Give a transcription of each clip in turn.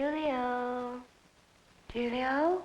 Julio. Julio?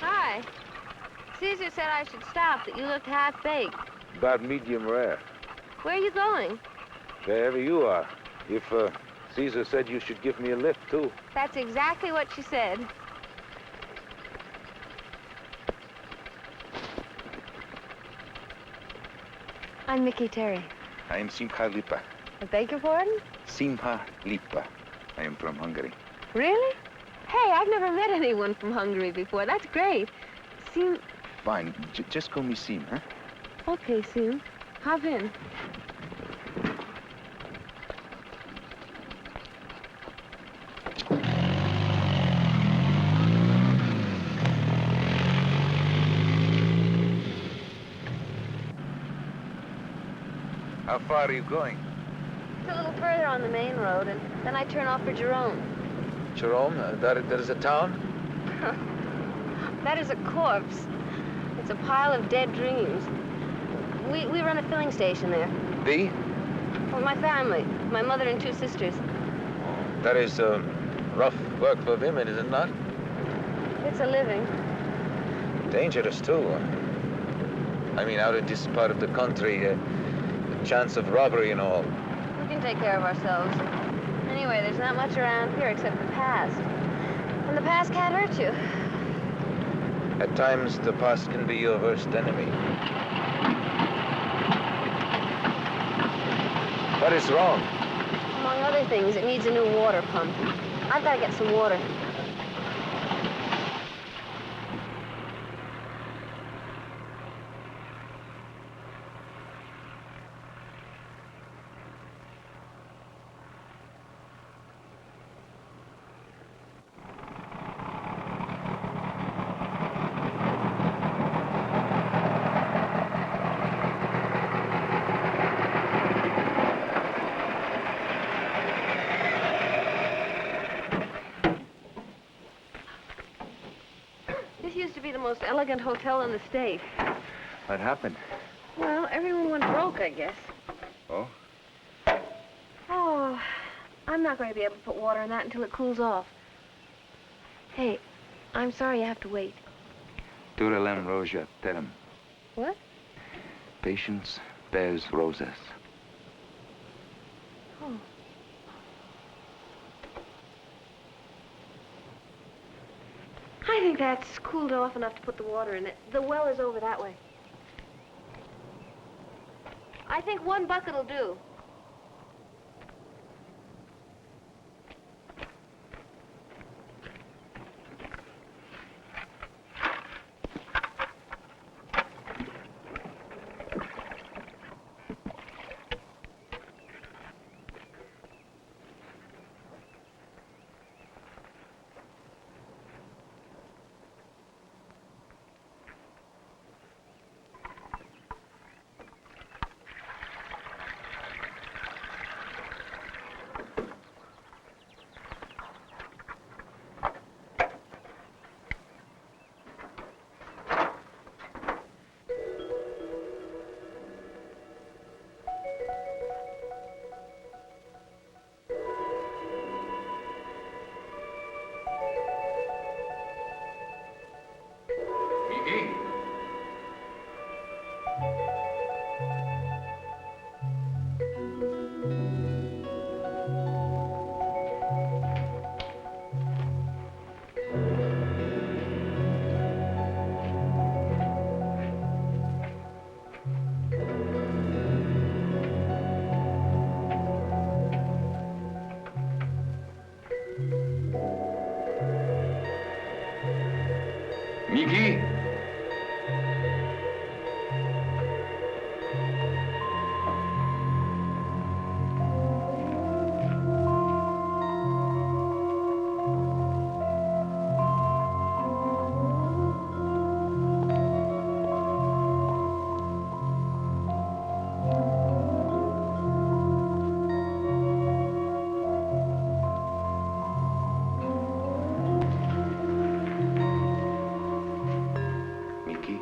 Hi. Caesar said I should stop, that you looked half-baked. About medium rare. Where are you going? Wherever you are. If Caesar said you should give me a lift, too. That's exactly what she said. I'm Mickey Terry. I am Simcha Lipa. I beg your pardon? Simcha Lipa. I am from Hungary. Really? Hey, I've never met anyone from Hungary before. That's great. Fine. Just call me Sim, huh? Okay, Sim. Hop in. How far are you going? It's a little further on the main road, and then I turn off for Jerome. Jerome? That is a town? That is a corpse. It's a pile of dead dreams. We run a filling station there. The? Well, my family. My mother and two sisters. That is rough work for women, is it not? It's a living. Dangerous, too. I mean, out in this part of the country, the chance of robbery and all. We can take care of ourselves. Anyway, there's not much around here except the past. And the past can't hurt you. At times, the past can be your worst enemy. What is wrong? Among other things, it needs a new water pump. I've got to get some water. The most elegant hotel in the state. What happened? Well, everyone went broke, I guess. Oh? Oh, I'm not going to be able to put water in that until it cools off. Hey, I'm sorry you have to wait. Duralem roja terem. What? Patience bears roses. Oh. I think that's cooled off enough to put the water in it. The well is over that way. I think 1 bucket will do. Mickey?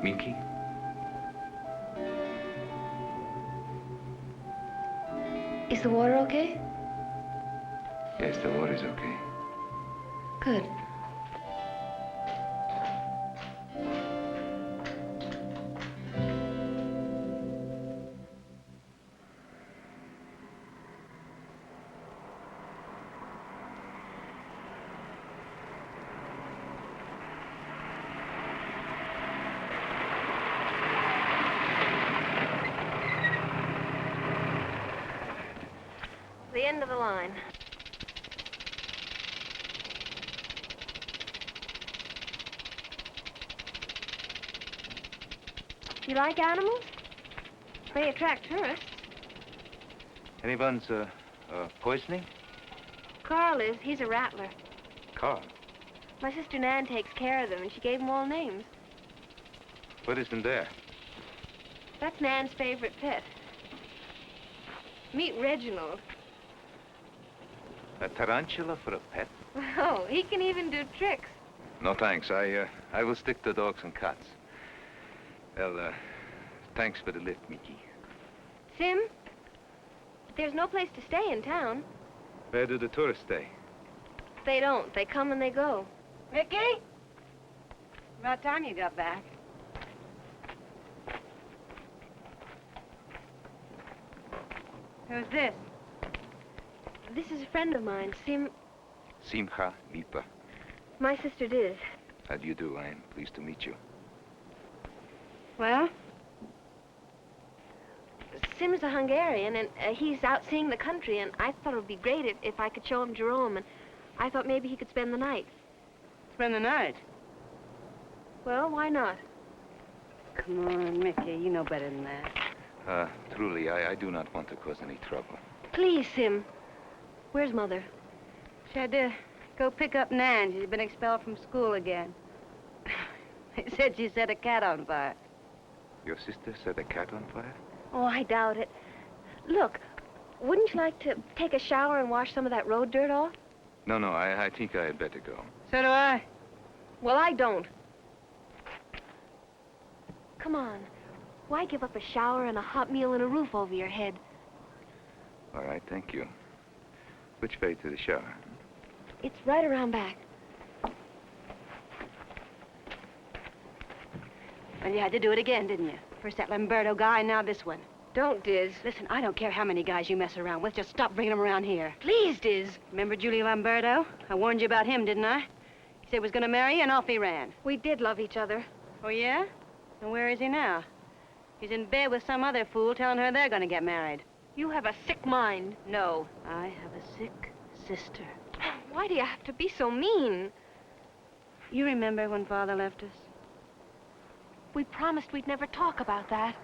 Mickey? Is the water okay? Yes, the water's okay. Good. The end of the line. You like animals? They attract tourists. Anyone's, poisoning? Carl is. He's a rattler. Carl? My sister Nan takes care of them, and she gave them all names. What is in there? That's Nan's favorite pet. Meet Reginald. A tarantula for a pet? Oh, he can even do tricks. No, thanks. I will stick to dogs and cats. Well, thanks for the lift, Mickey. Sim, there's no place to stay in town. Where do the tourists stay? They don't. They come and they go. Mickey? About time you got back. Who's this? This is a friend of mine, Sim. Simcha Lipa. My sister Diz. How do you do? I am pleased to meet you. Well? Sim's a Hungarian, and he's out seeing the country, and I thought it would be great if I could show him Jerome, and I thought maybe he could spend the night. Spend the night? Well, why not? Come on, Mickey, you know better than that. Truly, I do not want to cause any trouble. Please, Sim. Where's Mother? She had to go pick up Nan. She's been expelled from school again. They said she set a cat on fire. Your sister set a cat on fire? Oh, I doubt it. Look, wouldn't you like to take a shower and wash some of that road dirt off? No, I think I had better go. So do I. Well, I don't. Come on. Why give up a shower and a hot meal and a roof over your head? All right, thank you. Which way to the shower? It's right around back. And you had to do it again, didn't you? First that Lamberto guy, now this one. Don't, Diz. Listen, I don't care how many guys you mess around with. Just stop bringing them around here. Please, Diz. Remember Julie Lamberto? I warned you about him, didn't I? He said he was going to marry you, and off he ran. We did love each other. Oh, yeah? And where is he now? He's in bed with some other fool telling her they're going to get married. You have a sick mind. No, I have a sick sister. Why do you have to be so mean? You remember when Father left us? We promised we'd never talk about that.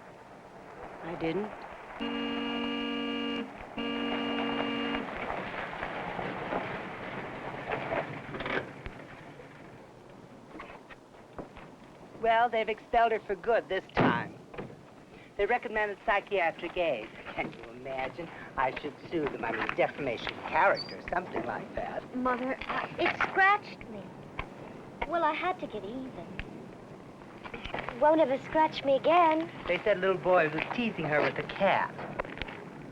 I didn't. Well, they've expelled her for good this time. They recommended psychiatric aid. Can you imagine? I should sue them. I mean, defamation of character, something like that. Mother, It scratched me. Well, I had to get even. Won't ever scratch me again. They said a little boy was teasing her with a cat.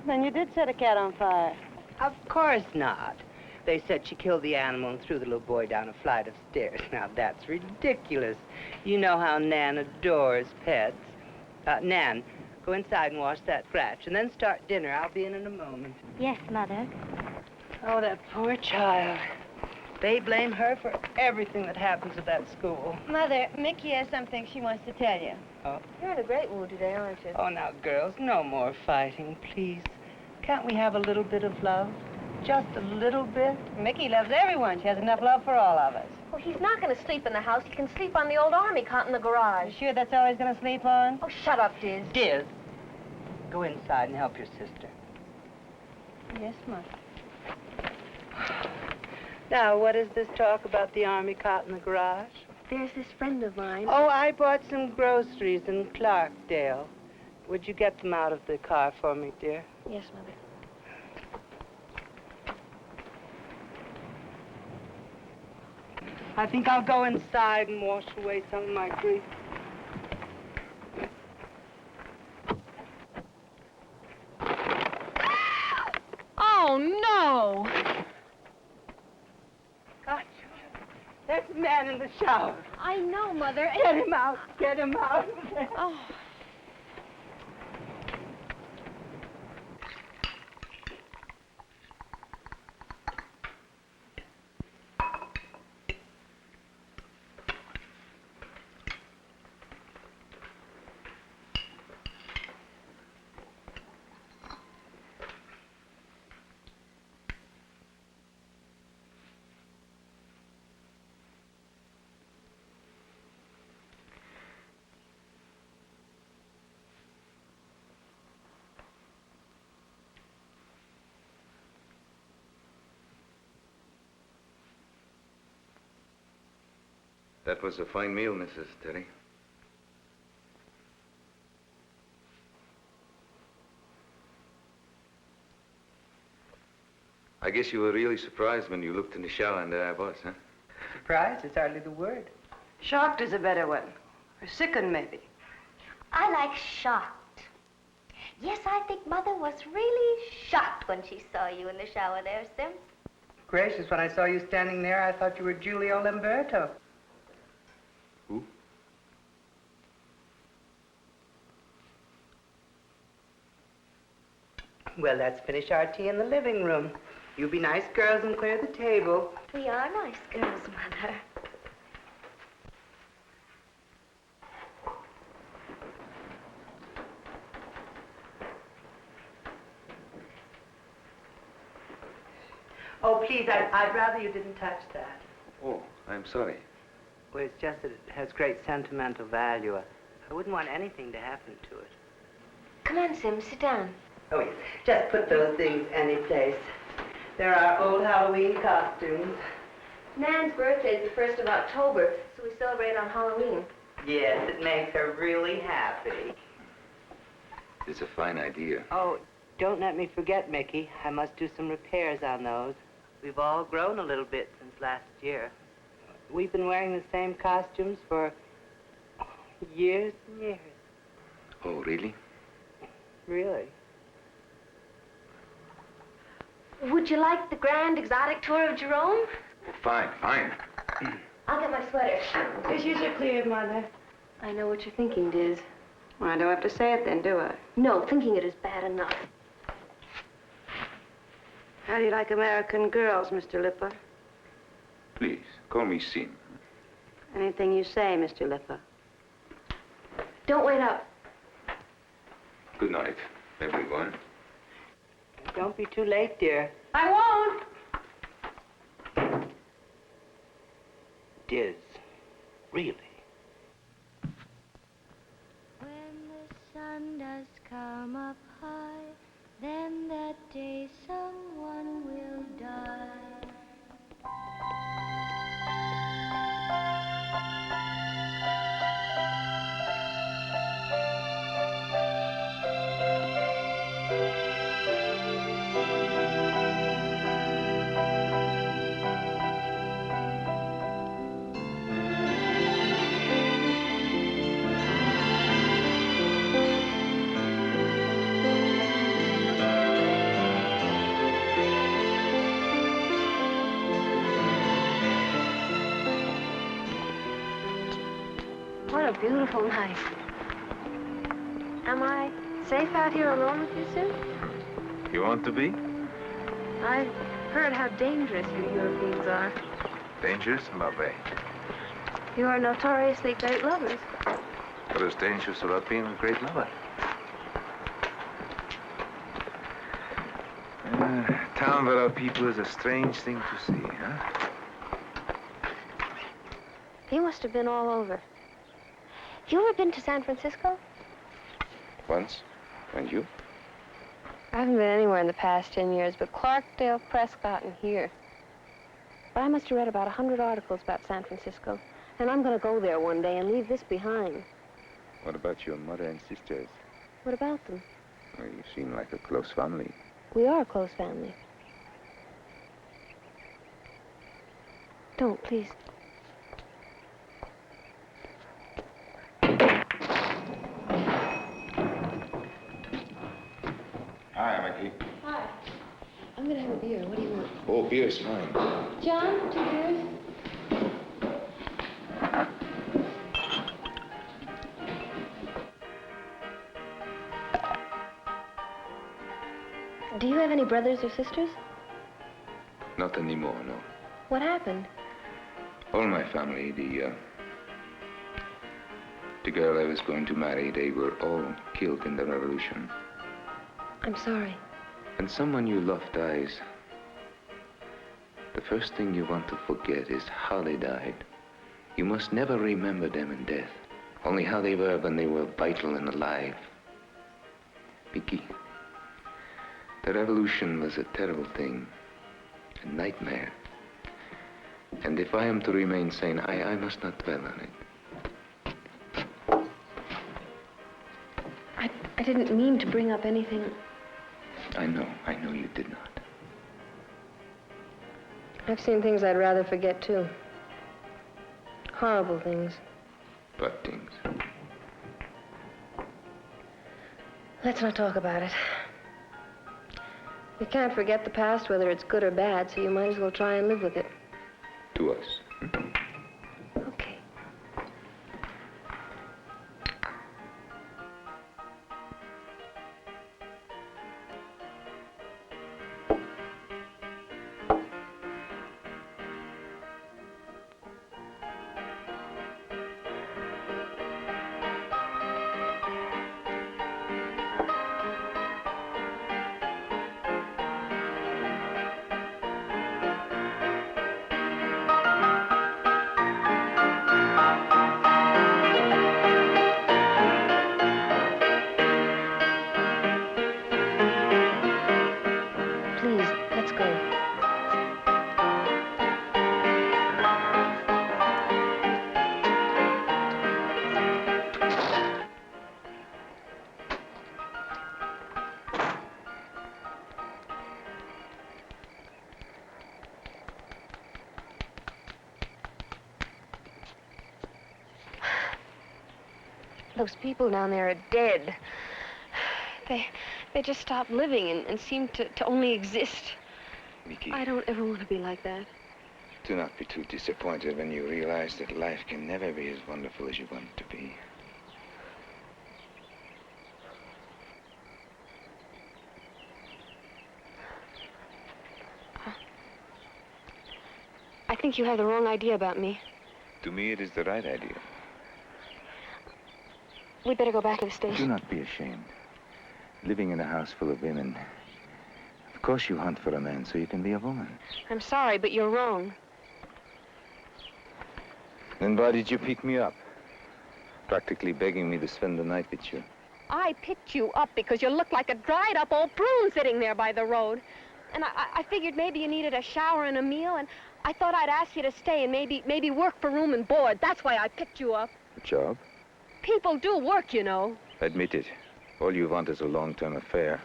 Then you did set a cat on fire. Of course not. They said she killed the animal and threw the little boy down a flight of stairs. Now, that's ridiculous. You know how Nan adores pets. Nan, go inside and wash that scratch, and then start dinner. I'll be in a moment. Yes, Mother. Oh, that poor child. They blame her for everything that happens at that school. Mother, Mickey has something she wants to tell you. Oh. you're in a great mood today, aren't you? Oh, now, girls, no more fighting, please. Can't we have a little bit of love? just a little bit? Mickey loves everyone. She has enough love for all of us. Well, he's not going to sleep in the house. He can sleep on the old army cot in the garage. You sure that's all he's going to sleep on? Oh, shut up, Diz. Diz, go inside and help your sister. Yes, Mother. Now, what is this talk about the army cot in the garage? There's this friend of mine. Oh, I bought some groceries in Clarkdale. Would you get them out of the car for me, dear? Yes, Mother. I think I'll go inside and wash away some of my grief. Oh, no! Gotcha. There's a man in the shower. I know, Mother. Get him out. Get him out. Oh. That was a fine meal, Mrs. Terry. I guess you were really surprised when you looked in the shower and there I was, huh? Surprised is hardly the word. Shocked is a better one. Or sickened, maybe. I like shocked. Yes, I think Mother was really shocked when she saw you in the shower there, Sim. Gracious, when I saw you standing there, I thought you were Giulio Lamberto. Who? Well, let's finish our tea in the living room. You be nice girls and clear the table. We are nice girls, Mother. Oh, please, I'd rather you didn't touch that. Oh, I'm sorry. Well, it's just that it has great sentimental value. I wouldn't want anything to happen to it. Come on, Sim, sit down. Oh, yes. Just put those things any place. They're our old Halloween costumes. Nan's birthday is the 1st of October, so we celebrate on Halloween. Yes, it makes her really happy. It's a fine idea. Oh, don't let me forget, Mickey. I must do some repairs on those. We've all grown a little bit since last year. We've been wearing the same costumes for years and years. Oh, really? Really? Would you like the grand exotic tour of Jerome? Fine, fine. I'll get my sweater. Dishes are cleared, Mother. I know what you're thinking, Diz. Well, I don't have to say it then, do I? No, thinking it is bad enough. How do you like American girls, Mr. Lipper? Please, call me Sim. Anything you say, Mr. Lipper. Don't wait up. Good night, everyone. Don't be too late, dear. I won't. Diz, really? When the sun does come up high, then that day someone will die. What a beautiful night. Am I safe out here alone with you, Sim? You want to be? I've heard how dangerous you Europeans are. Dangerous? Not very. You are notoriously great lovers. What is dangerous about being a great lover? town without people is a strange thing to see, huh? You must have been all over. Have you ever been to San Francisco? Once. And you? I haven't been anywhere in the past 10 years, but Clarkdale, Prescott, and here. But I must have read about 100 articles about San Francisco. And I'm going to go there one day and leave this behind. What about your mother and sisters? What about them? Well, you seem like a close family. We are a close family. Don't, please. Hi, Mickey. Hi. I'm going to have a beer. What do you want? Oh, beer's fine. John, 2 beers? Do you have any brothers or sisters? Not anymore, no. What happened? All my family, the girl I was going to marry, they were all killed in the revolution. I'm sorry. When someone you love dies, the first thing you want to forget is how they died. You must never remember them in death, only how they were when they were vital and alive. Vicky, the revolution was a terrible thing, a nightmare. And if I am to remain sane, I must not dwell on it. I didn't mean to bring up anything. I know you did not. I've seen things I'd rather forget, too. Horrible things. But things. Let's not talk about it. You can't forget the past, whether it's good or bad, so you might as well try and live with it. To us. Okay. Please, let's go. Those people down there are dead. They just stopped living and seem to only exist. Vicky, I don't ever want to be like that. do not be too disappointed when you realize that life can never be as wonderful as you want it to be. I think you have the wrong idea about me. To me, it is the right idea. We'd better go back to the Do station. not be ashamed. Living in a house full of women, of course you hunt for a man so you can be a woman. I'm sorry, but you're wrong. Then why did you pick me up? Practically begging me to spend the night with you. I picked you up because you looked like a dried-up old prune sitting there by the road. And I figured maybe you needed a shower and a meal, and I thought I'd ask you to stay and maybe work for room and board. That's why I picked you up. A job? People do work, you know. Admit it. All you want is a long-term affair.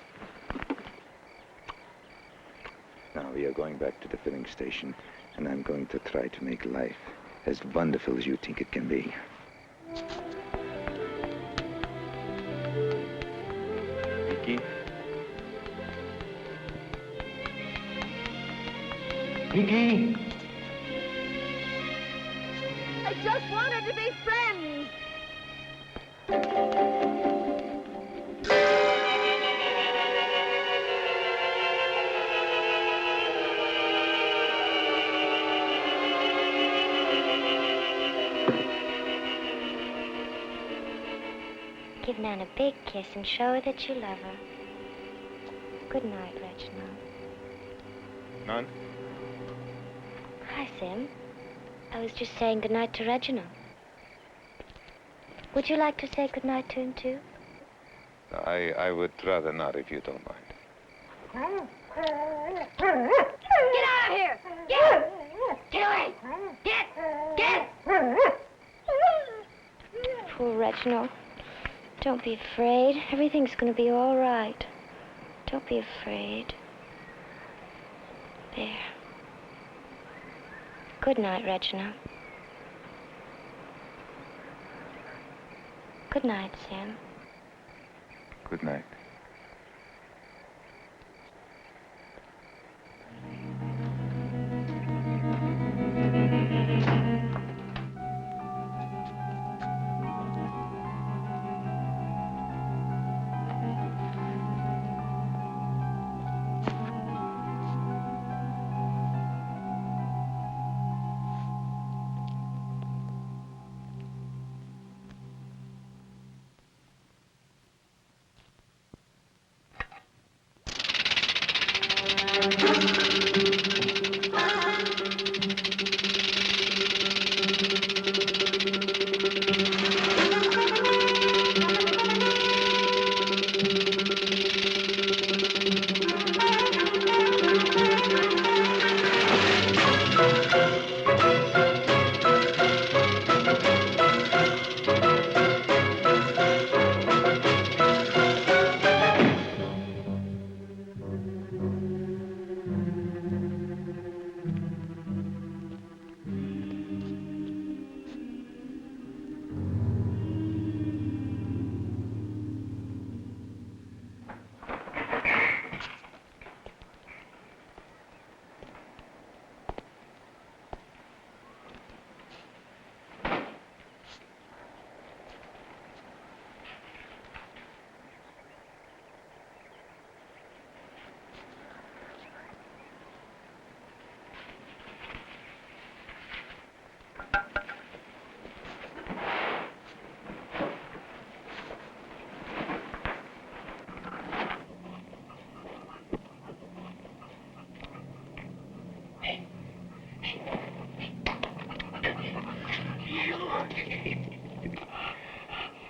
Now, we are going back to the filling station, and I'm going to try to make life as wonderful as you think it can be. Vicky? Vicky! I just wanted to be friends. Give Nan a big kiss and show her that you love her. Good night, Reginald. None? Hi, Sam. I was just saying goodnight to Reginald. Would you like to say goodnight to him, too? I would rather not, if you don't mind. Get out of here! Get! Get away! Get! Poor Reginald. Don't be afraid. Everything's going to be all right. Don't be afraid. There. Good night, Reginald. Good night, Sam. Good night.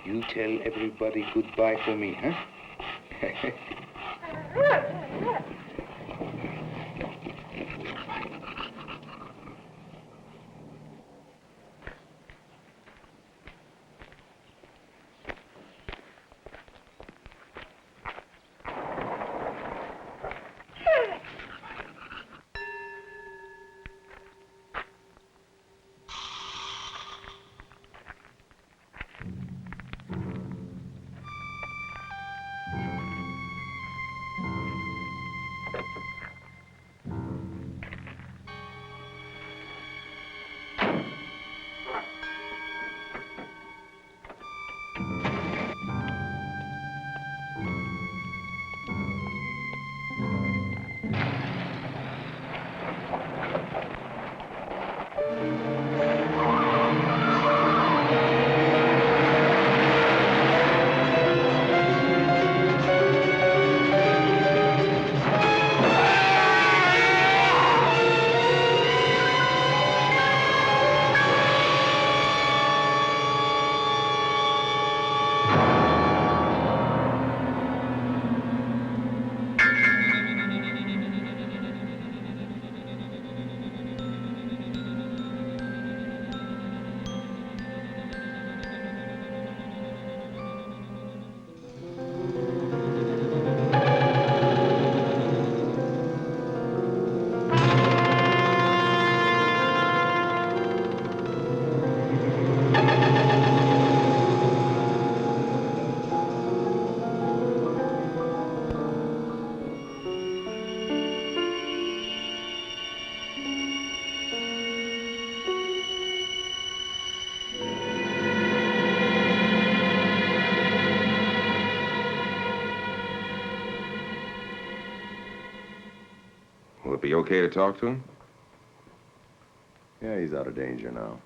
You tell everybody goodbye for me, huh? Will it be okay to talk to him? Yeah, he's out of danger now.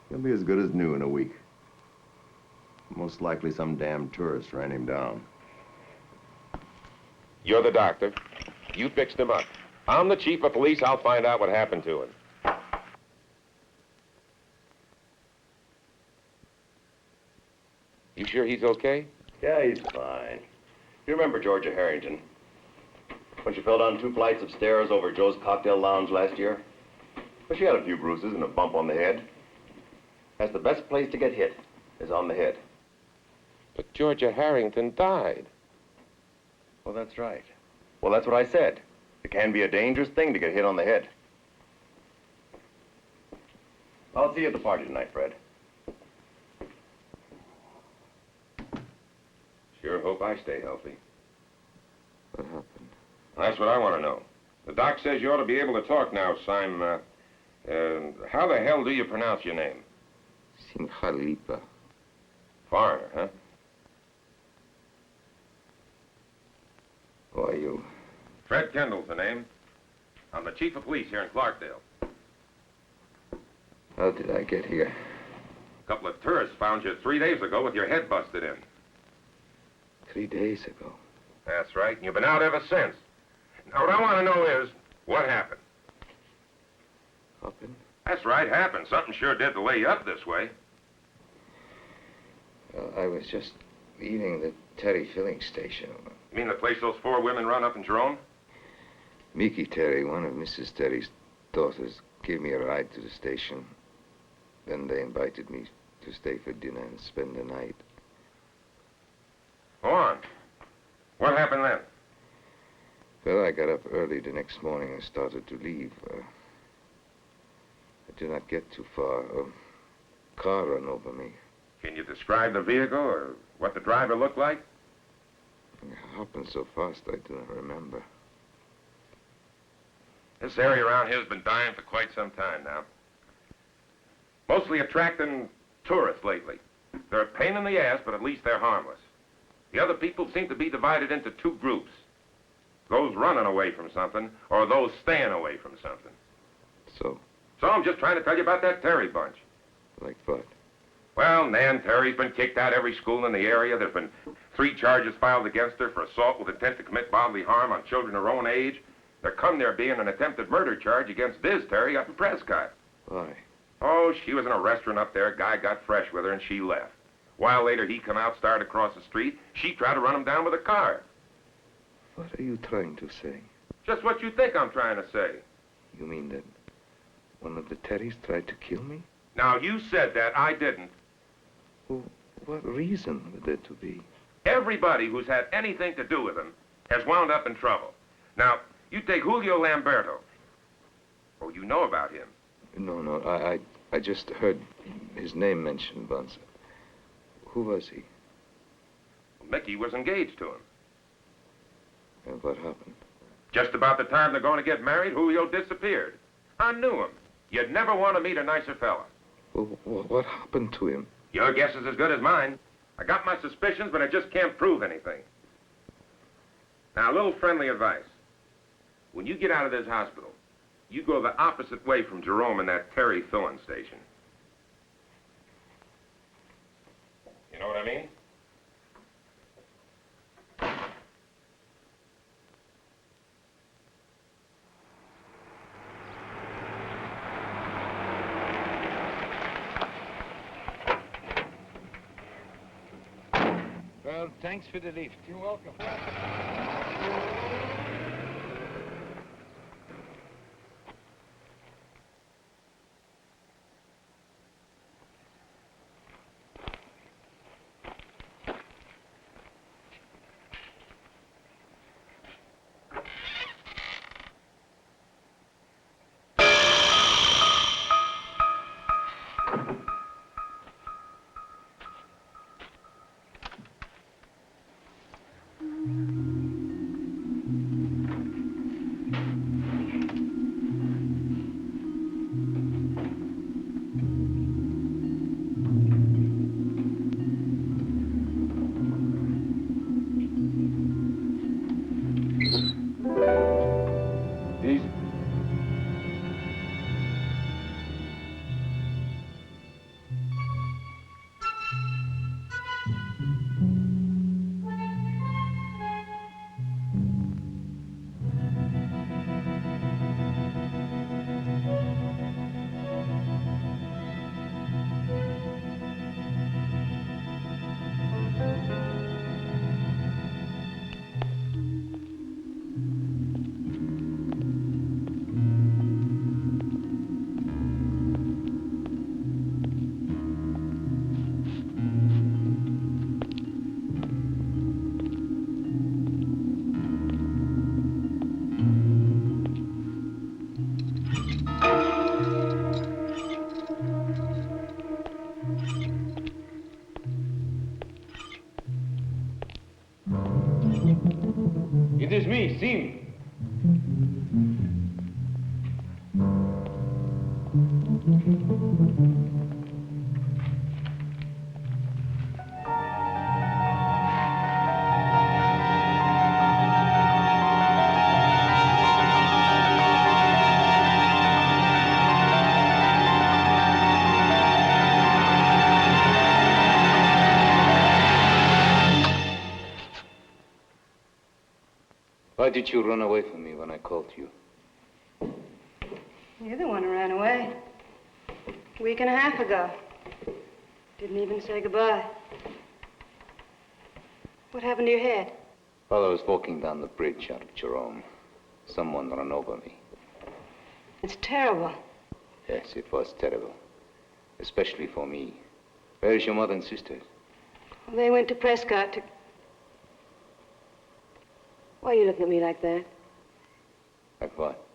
He'll be as good as new in a week. Most likely some damn tourist ran him down. You're the doctor. You fixed him up. I'm the chief of police. I'll find out what happened to him. You sure he's okay? Yeah, he's fine. You remember Georgia Harrington? When she fell down 2 flights of stairs over Joe's cocktail lounge last year? Well, she had a few bruises and a bump on the head. That's the best place to get hit, is on the head. But Georgia Harrington died. Well, that's right. Well, that's what I said. It can be a dangerous thing to get hit on the head. I'll see you at the party tonight, Fred. Sure hope I stay healthy. What happened? That's what I want to know. The doc says you ought to be able to talk now, Sime. How the hell do you pronounce your name? Simchalipa. Foreigner, huh? Who are you? Fred Kendall's the name. I'm the chief of police here in Clarkdale. How did I get here? A couple of tourists found you 3 days ago with your head busted in. 3 days ago. That's right, and you've been out ever since. Now, what I want to know is, what happened? Happened? That's right, happened. Something sure did to lay you up this way. Well, I was just leaving the Terry filling station. You mean the place those 4 women run up in Jerome? Mickey Terry, one of Mrs. Terry's daughters, gave me a ride to the station. Then they invited me to stay for dinner and spend the night. Go on. What happened then? Well, I got up early the next morning and started to leave. I did not get too far. A car ran over me. Can you describe the vehicle or what the driver looked like? It happened so fast, I do not remember. This area around here has been dying for quite some time now. Mostly attracting tourists lately. They're a pain in the ass, but at least they're harmless. The other people seem to be divided into 2 groups. Those running away from something, or those staying away from something. So? So I'm just trying to tell you about that Terry bunch. Like what? Well, Nan Terry's been kicked out of every school in the area. There's been 3 charges filed against her for assault with intent to commit bodily harm on children her own age. There come there being an attempted murder charge against Biz Terry up in Prescott. Why? Oh, she was in a restaurant up there. A guy got fresh with her and she left. A while later, he come out, started across the street. She tried to run him down with a car. What are you trying to say? Just what you think I'm trying to say. You mean that one of the Terrys tried to kill me? Now, you said that. I didn't. Well, what reason would there to be? Everybody who's had anything to do with him has wound up in trouble. Now, you take Julio Lamberto. Oh, you know about him. No, I just heard his name mentioned once. Who was he? Mickey was engaged to him. And what happened? Just about the time they're going to get married, Julio disappeared. I knew him. You'd never want to meet a nicer fella. Well, what happened to him? Your guess is as good as mine. I got my suspicions, but I just can't prove anything. Now, a little friendly advice. When you get out of this hospital, you go the opposite way from Jerome and that Terry filling station. You know what I mean? Well, thanks for the lift. You're welcome. It is me, Sim. Why did you run away from me when I called you? You're the one who ran away. A week and a half ago. Didn't even say goodbye. What happened to your head? While I was walking down the bridge out of Jerome, someone ran over me. It's terrible. Yes, it was terrible. Especially for me. Where is your mother and sister? Well, they went to Prescott to... Why are you looking at me like that? Like what?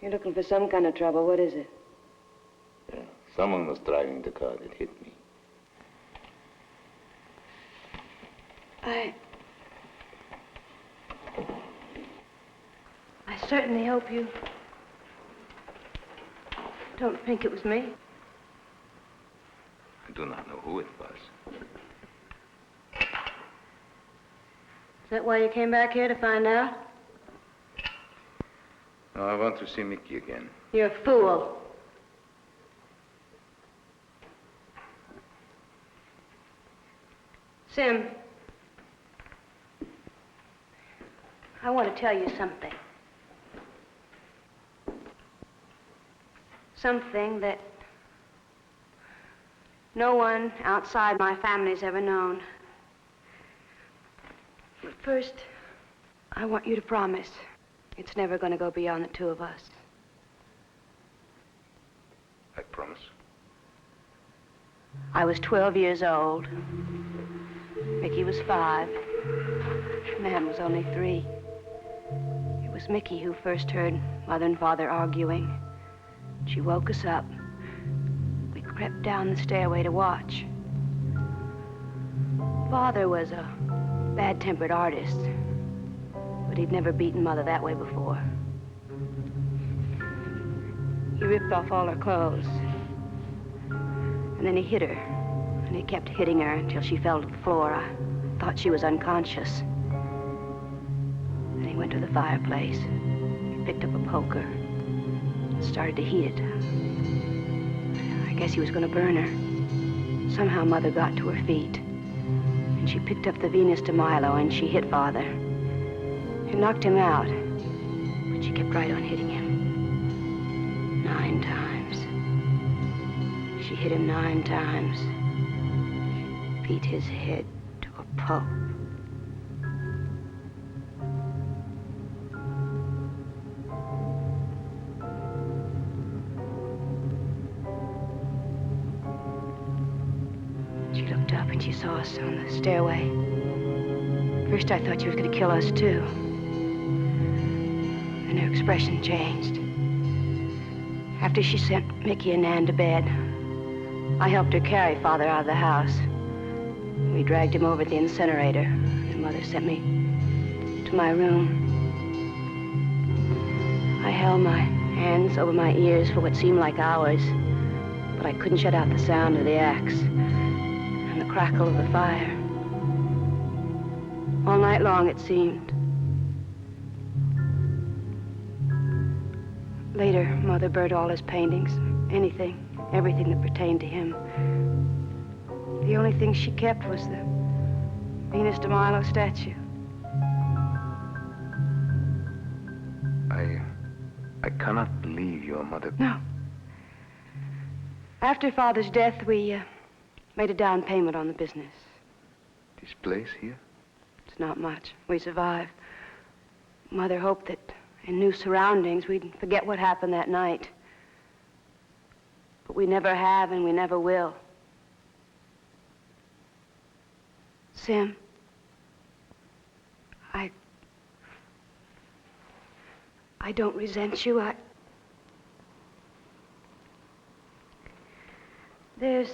You're looking for some kind of trouble. What is it? Yeah, someone was driving the car that hit me. I certainly hope you don't think it was me. I do not know who it was. Is that why you came back here, to find out? No, I want to see Mickey again. You're a fool. Sim, I want to tell you something. Something that no one outside my family's ever known. But first, I want you to promise it's never going to go beyond the two of us. I promise. I was 12 years old. Mickey was 5. Nan was only 3. It was Mickey who first heard Mother and Father arguing. She woke us up. We crept down the stairway to watch. Father was a bad-tempered artist, but he'd never beaten Mother that way before. He ripped off all her clothes, and then he hit her, and he kept hitting her until she fell to the floor. I thought she was unconscious. Then he went to the fireplace. He picked up a poker and started to heat it. I guess he was going to burn her. Somehow Mother got to her feet, and she picked up the Venus de Milo, and she hit Father. She knocked him out, but she kept right on hitting him. 9 times. She hit him 9 times. She beat his head to a pulp. She looked up and she saw us on the stairway. First I thought she was going to kill us too. Then her expression changed. After she sent Mickey and Nan to bed, I helped her carry Father out of the house. We dragged him over to the incinerator, and Mother sent me to my room. I held my hands over my ears for what seemed like hours, but I couldn't shut out the sound of the axe and the crackle of the fire. All night long, it seemed. Later, Mother burnt all his paintings, anything, everything that pertained to him. The only thing she kept was the Venus de Milo statue. I cannot believe your mother... No. After Father's death, we made a down payment on the business. This place here? It's not much. We survived. Mother hoped that in new surroundings, we'd forget what happened that night. But we never have, and we never will. Sim, I don't resent you. There's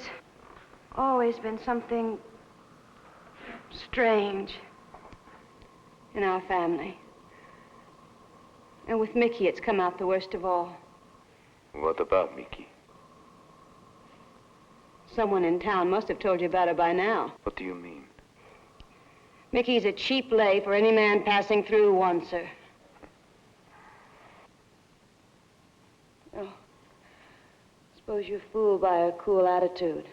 always been something strange in our family. And with Mickey, it's come out the worst of all. What about Mickey? Someone in town must have told you about her by now. What do you mean? Mickey's a cheap lay for any man passing through who wants her. Oh, suppose you're fooled by her cool attitude.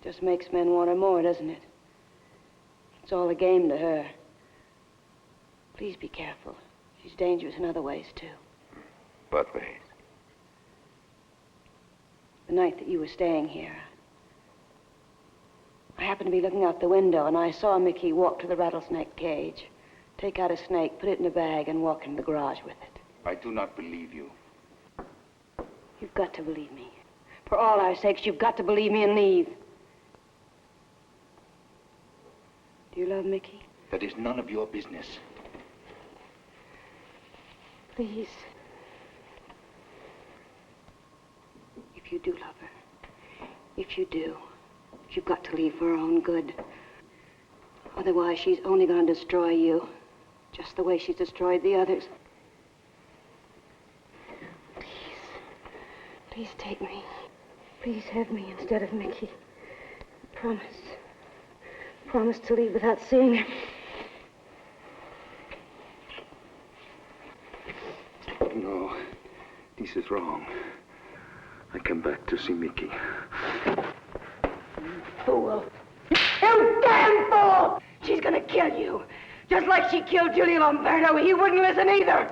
Just makes men want her more, doesn't it? It's all a game to her. Please be careful. She's dangerous in other ways, too. What ways? The night that you were staying here, I happened to be looking out the window, and I saw Mickey walk to the rattlesnake cage, take out a snake, put it in a bag, and walk into the garage with it. I do not believe you. You've got to believe me. For all our sakes, you've got to believe me and leave. Do you love Mickey? That is none of your business. Please. If you do love her, if you do, you've got to leave for her own good. Otherwise, she's only going to destroy you, just the way she's destroyed the others. Please take me. Please have me instead of Mickey. Promise. Promise to leave without seeing her. No, this is wrong. I come back to see Mickey. Fool. You damn fool! She's gonna kill you. Just like she killed Giulio Umberto. He wouldn't listen either.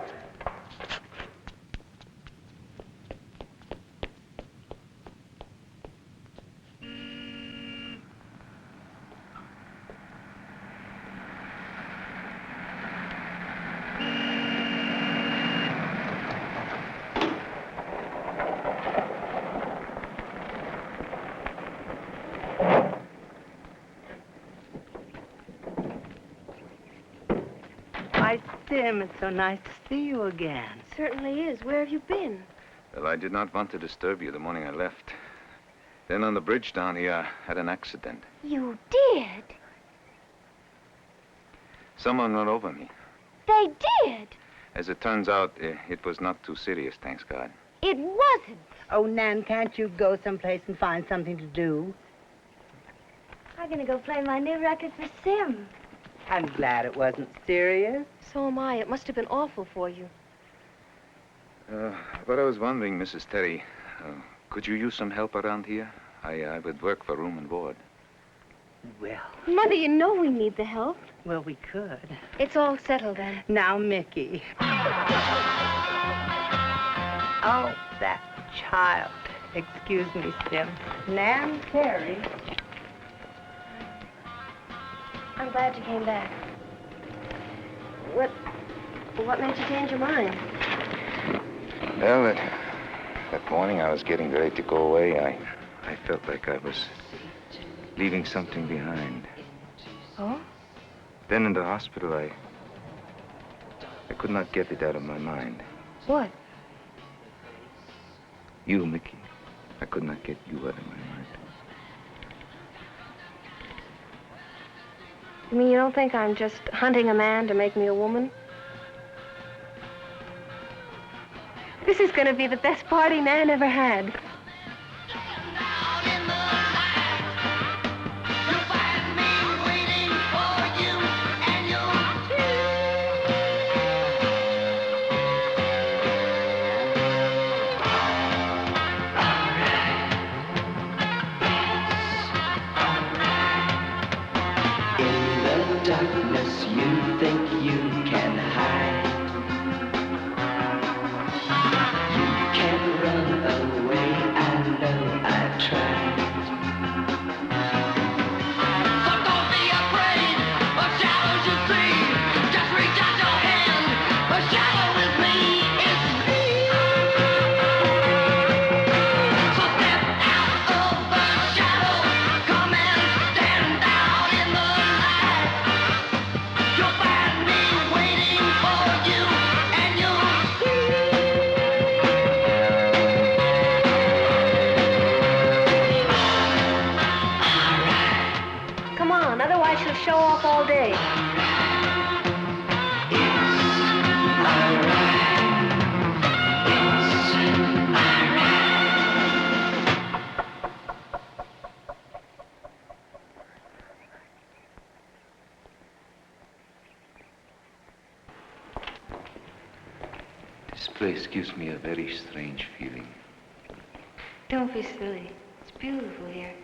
Why, Sim, it's so nice to see you again. Certainly is. Where have you been? Well, I did not want to disturb you the morning I left. Then on the bridge down here, had an accident. You did? Someone run over me. They did? As it turns out, it was not too serious, thanks God. It wasn't. Oh, Nan, can't you go someplace and find something to do? I'm gonna go play my new record for Sim. I'm glad it wasn't serious. So am I. It must have been awful for you. But I was wondering, Mrs. Terry, could you use some help around here? I would work for room and board. Well, Mother, you know we need the help. well, we could. It's all settled then. Now, Mickey. Oh, that child. Excuse me, Sim. Nan Terry. I'm glad you came back. What made you change your mind? Well, that morning I was getting ready to go away. I felt like I was leaving something behind. Oh? Then in the hospital, I could not get it out of my mind. What? You, Mickey. I could not get you out of my mind. You mean you don't think I'm just hunting a man to make me a woman? This is going to be the best party Nan ever had. Darkness you think you can hide. You can run away, I know I tried. So don't be afraid of shadows you see. Just reach out your hand, a shadow is me, it's me. So step out of the shadow, come and stand out in the light. You'll find me show off all day. This place gives me a very strange feeling. Don't be silly. It's beautiful here.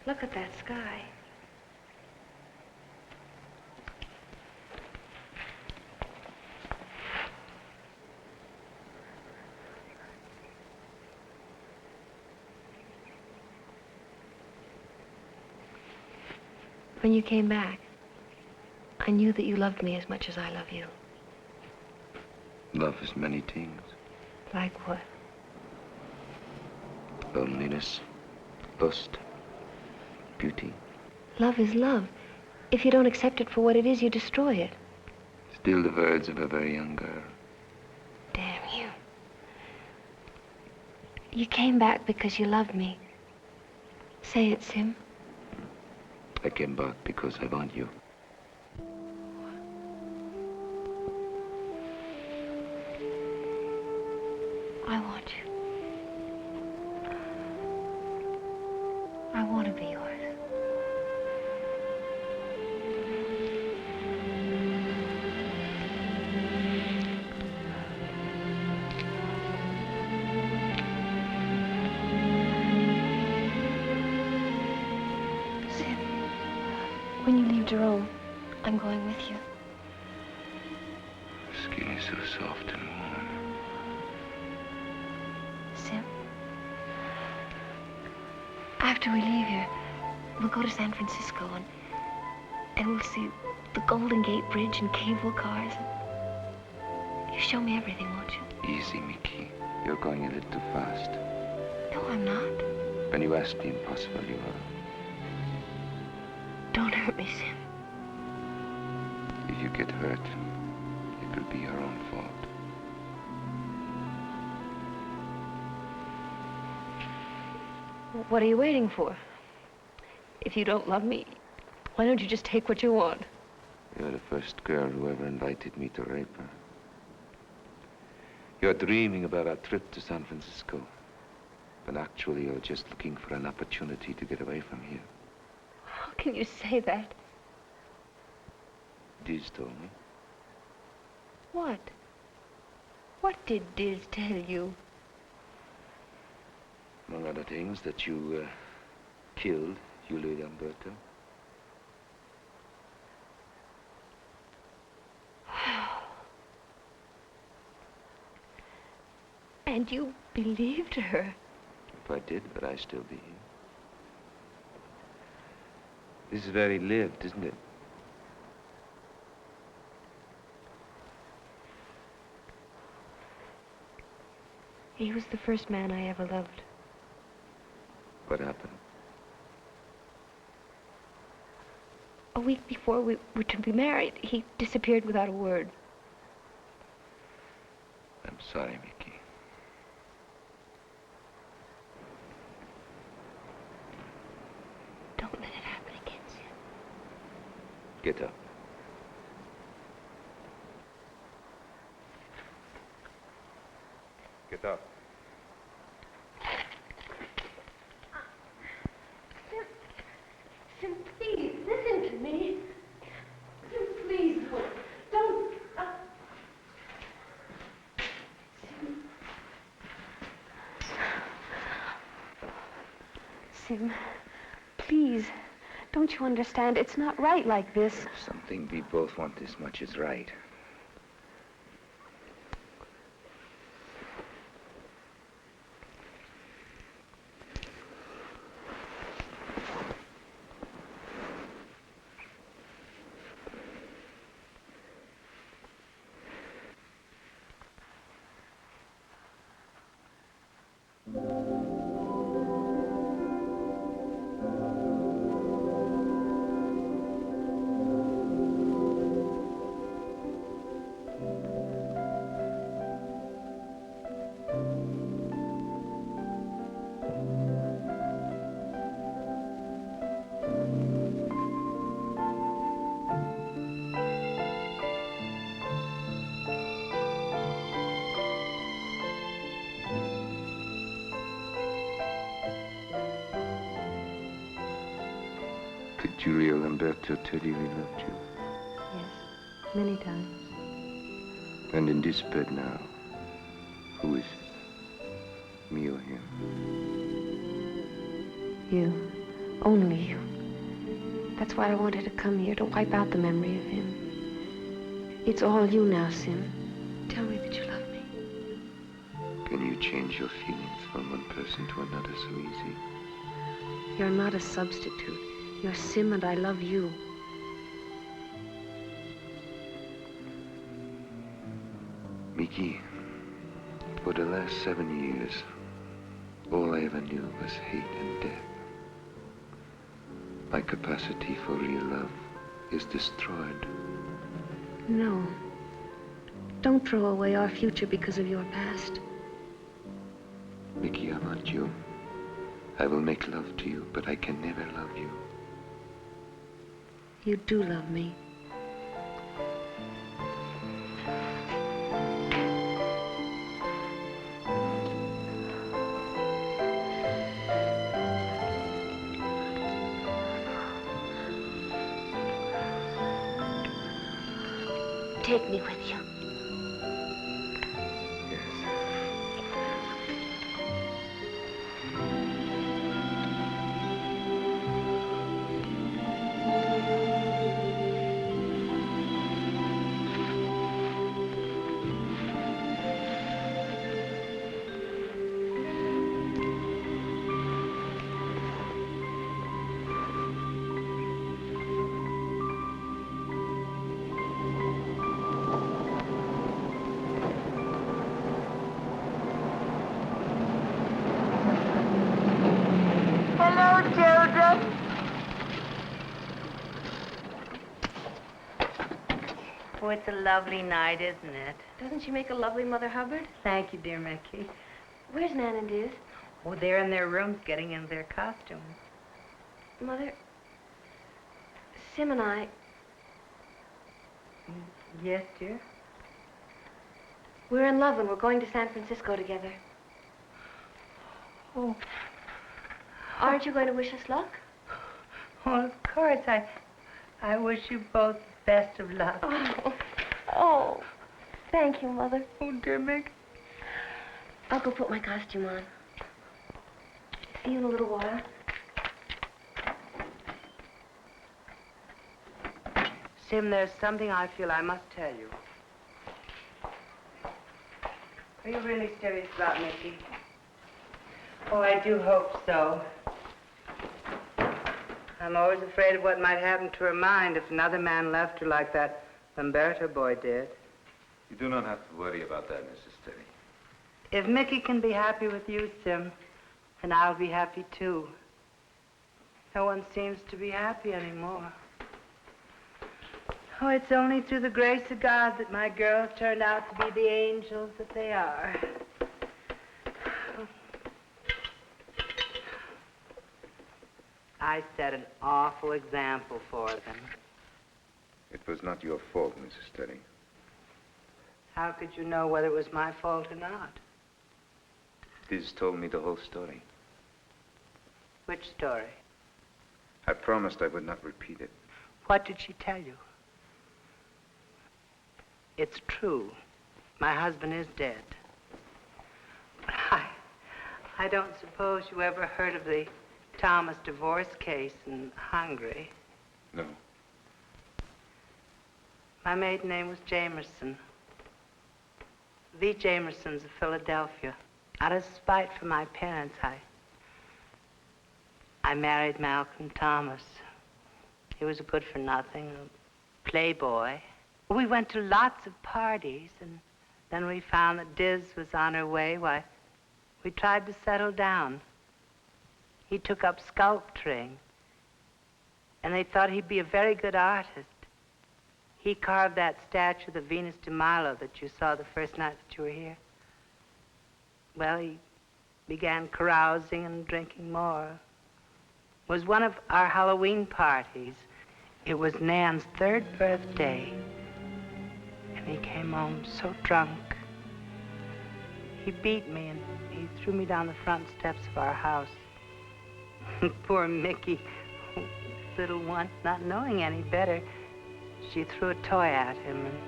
Look at that sky. When you came back, I knew that you loved me as much as I love you. Love is many things. Like what? Loneliness, lust, beauty. Love is love. If you don't accept it for what it is, you destroy it. Still the words of a very young girl. Damn you. You came back because you loved me. Say it, Sim. I came back because I want you. I want you. I want to be yours. Sim, when you leave Jerome, I'm going with you. Skin is so soft and warm. Sim, after we leave here, we'll go to San Francisco and we'll see the Golden Gate Bridge and cable cars. You show me everything, won't you? Easy, Mickey. You're going a little too fast. No, I'm not. When you ask the impossible, you are. Don't hurt me, Sim. If you get hurt, it will be your own fault. What are you waiting for? If you don't love me, why don't you just take what you want? You're the first girl who ever invited me to rape her. You're dreaming about our trip to San Francisco. But actually, you're just looking for an opportunity to get away from here. How can you say that? Diz told me. What? What did Diz tell you? Among other things, that you killed Julio Lamberto. And you believed her? If I did, but I still be here. This is very lived, isn't it? He was the first man I ever loved. What happened? A week before we were to be married, he disappeared without a word. I'm sorry, Mickey. Don't let it happen again, Sim. Get up. Get up. Sim, please, listen to me. Sim, please, don't. Sim, please, don't you understand? It's not right like this. Something we both want as much as right. Did Giulio Lamberto tell you he loved you? Yes, many times. And in this bed now, who is it? Me or him? You. Only you. That's why I wanted to come here, to wipe out the memory of him. It's all you now, Sim. Tell me that you love me. Can you change your feelings from one person to another so easy? You're not a substitute. You're Sim and I love you. Mickey, for the last 7 years, all I ever knew was hate and death. My capacity for real love is destroyed. No. Don't throw away our future because of your past. Mickey, I want you. I will make love to you, but I can never love you. You do love me. Take me with you. Oh, it's a lovely night, isn't it? Doesn't she make a lovely Mother Hubbard? Thank you, dear Mickey. Where's Nan and Diz? Oh, they're in their rooms getting into their costumes. Mother, Sim and I, Yes, dear? we're in love and we're going to San Francisco together. Oh. Aren't you going to wish us luck? Well, of course. I wish you both the best of luck. Oh, thank you, Mother. Oh, dear Mick. I'll go put my costume on. See you in a little while. Sim, there's something I feel I must tell you. Are you really serious about Mickey? Oh, I do hope so. I'm always afraid of what might happen to her mind if another man left her like that Lamberto boy did. You do not have to worry about that, Mrs. Teddy. If Mickey can be happy with you, Sim, then I'll be happy too. No one seems to be happy anymore. Oh, it's only through the grace of God that my girls turned out to be the angels that they are. I set an awful example for them. It was not your fault, Mrs. Teddy. How could you know whether it was my fault or not? Diz told me the whole story. Which story? I promised I would not repeat it. What did she tell you? It's true. My husband is dead. But I don't suppose you ever heard of the Thomas divorce case in Hungary. No. My maiden name was Jamerson. The Jamersons of Philadelphia. Out of spite for my parents, I married Malcolm Thomas. He was a good-for-nothing, a playboy. We went to lots of parties, and then we found that Diz was on her way. Why, we tried to settle down. He took up sculpturing, and they thought he'd be a very good artist. He carved that statue of the Venus de Milo that you saw the first night that you were here. Well, he began carousing and drinking more. It was one of our Halloween parties. It was Nan's 3rd birthday, and he came home so drunk. He beat me, and he threw me down the front steps of our house. Poor Mickey. little one, not knowing any better, she threw a toy at him, and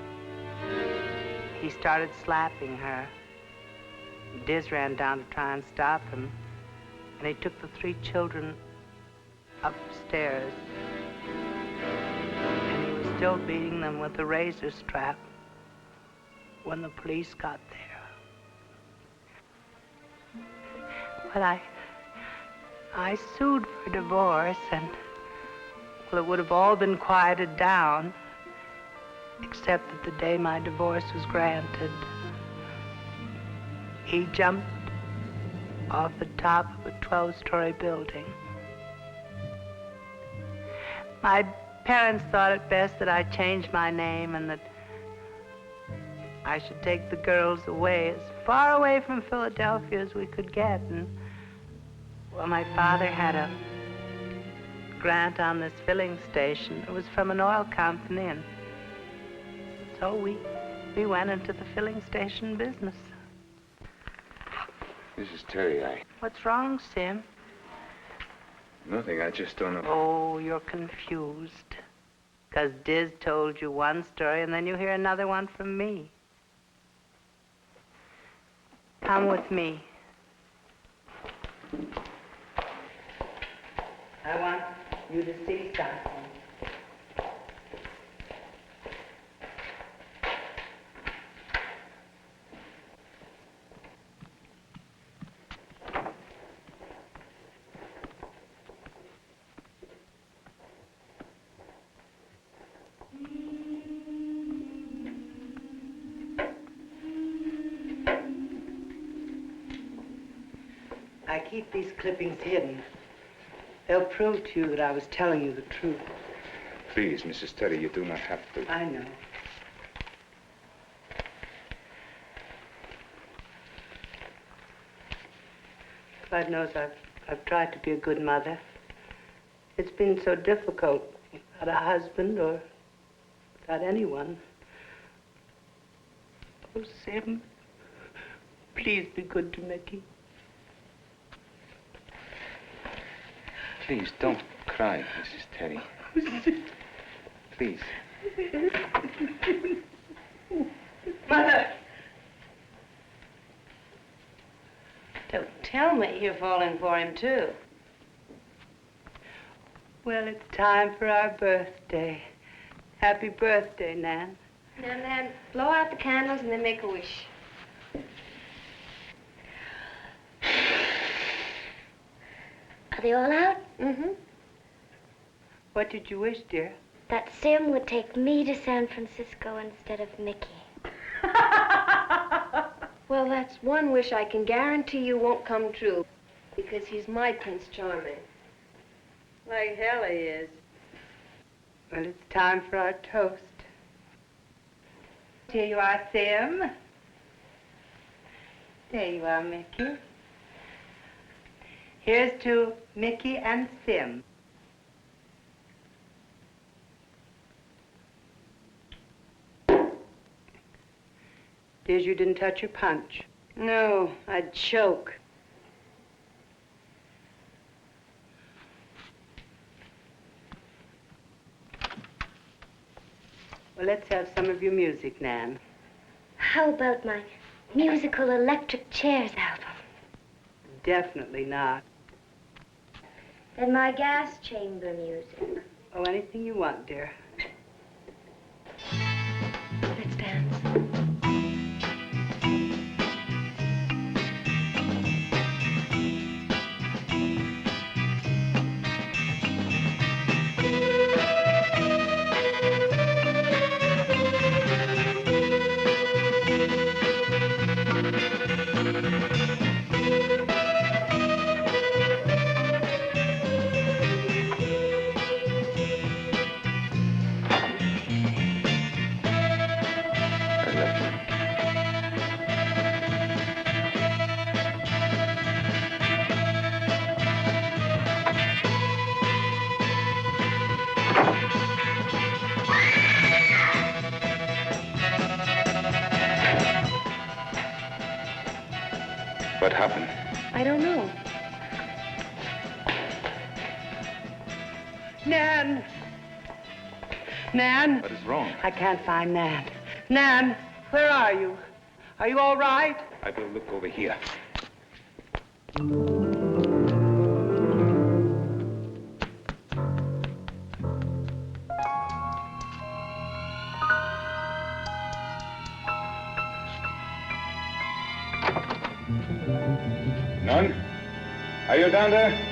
he started slapping her. Diz ran down to try and stop him, and he took the 3 children upstairs, and he was still beating them with a razor strap when the police got there. But I sued for divorce, and, well, it would have all been quieted down, except that the day my divorce was granted, he jumped off the top of a 12-story building. My parents thought it best that I change my name and that I should take the girls away, as far away from Philadelphia as we could get. And, well, my father had a grant on this filling station. It was from an oil company, and so we went into the filling station business. Mrs. Terry, What's wrong, Sim? Nothing, I just don't know. Oh, you're confused. 'Cause Diz told you one story, and then you hear another one from me. Come with me. I want you to see something. I keep these clippings hidden. They'll prove to you that I was telling you the truth. Please, Mrs. Terry, you do not have to. I know. God knows I've tried to be a good mother. It's been so difficult without a husband or without anyone. Oh, Sam, please be good to Mickey. Please, don't cry, Mrs. Terry. Please. Mother! Don't tell me you're falling for him, too. Well, it's time for our birthday. Happy birthday, Nan. And then blow out the candles and then make a wish. Are they all out? Mm-hmm. What did you wish, dear? That Sim would take me to San Francisco instead of Mickey. Well, that's one wish I can guarantee you won't come true, because he's my Prince Charming. Like hell he is. Well, it's time for our toast. Here you are, Sim. There you are, Mickey. Here's to Mickey and Sim. Diz, you didn't touch your punch. No, I'd choke. Well, let's have some of your music, Nan. How about my musical electric chairs album? Definitely not. And my gas chamber music. Oh, anything you want, dear. Let's dance. What happened? I don't know. Nan! Nan? What is wrong? I can't find Nan. Nan, where are you? Are you all right? I will look over here. None? Are you down there?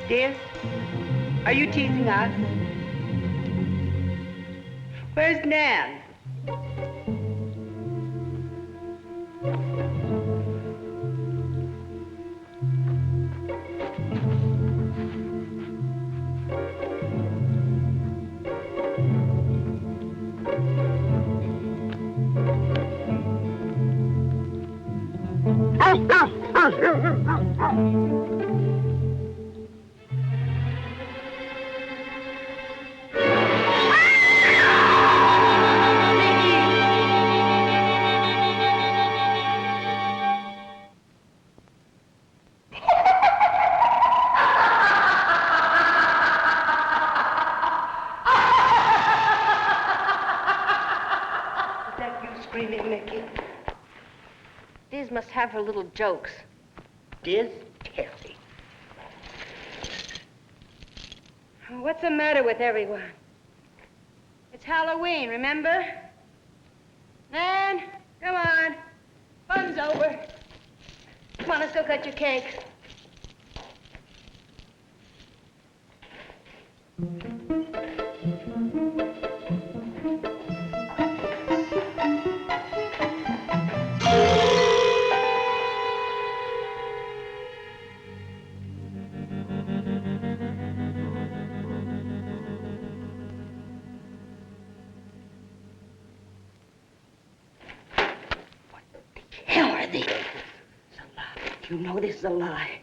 Dears, are you teasing us? Where's Nan? Diz must have her little jokes. Diz? Terry. What's the matter with everyone? It's Halloween, remember? Nan, come on. Fun's over. Come on, let's go cut your cakes. You know this is a lie.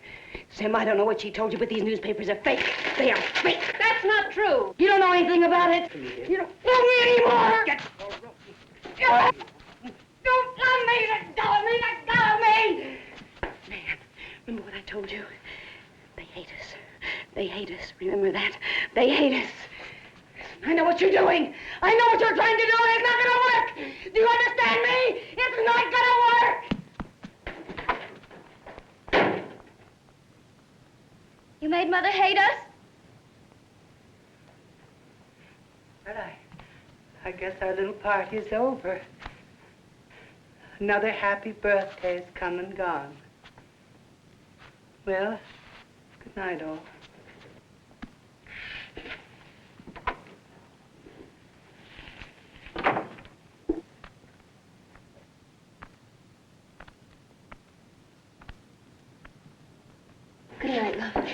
Sam, I don't know what she told you, but these newspapers are fake. They are fake. That's not true. You don't know anything about it. You don't know me anymore. Don't love me. Let go of me. Let go of me. Man, remember what I told you? They hate us. They hate us. Remember that? They hate us. I know what you're doing. I know what you're trying to do. It's not going to work. Do you understand me? It's not going to work. You made Mother hate us? But I guess our little party's over. Another happy birthday's come and gone. Well, good night, all. Good night, love.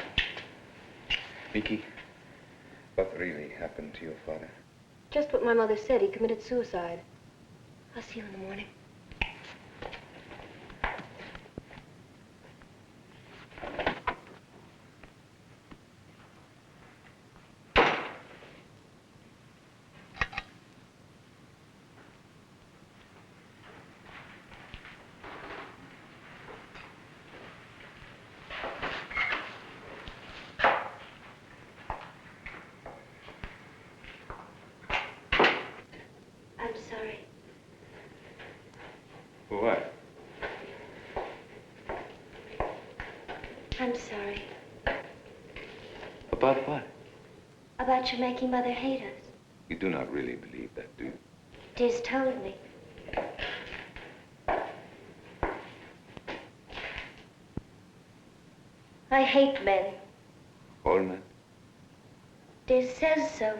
Vicky, what really happened to your father? Just what my mother said. He committed suicide. I'll see you in the morning. I'm sorry. For what? I'm sorry. About what? About you making Mother hate us. You do not really believe that, do you? Diz told me. I hate men. All men? Diz says so.